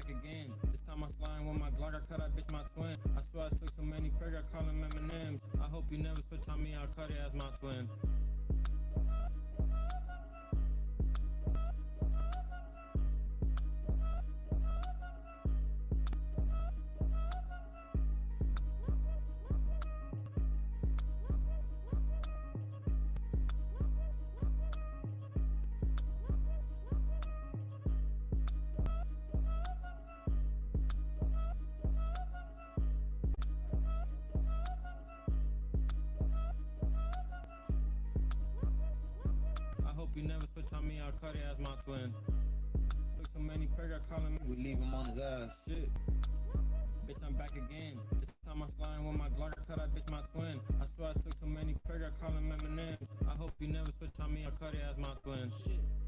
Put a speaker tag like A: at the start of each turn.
A: back again. This time I slime with my Glock, I cut that bitch my twin. I swear I took so many Percs, I call them M&M's. I hope you never switch on me, I'll cut it as my twin. I hope you never switch on me, I'll cut it as my twin. Took so many Percs, I call him, we leave him on his ass. Shit. Bitch, I'm back again. This time I slime with my Glock, I cut that bitch my twin. I swear I took so many Percs, I call him M&M's. I hope you never switch on me, I'll cut it as my twin. Shit.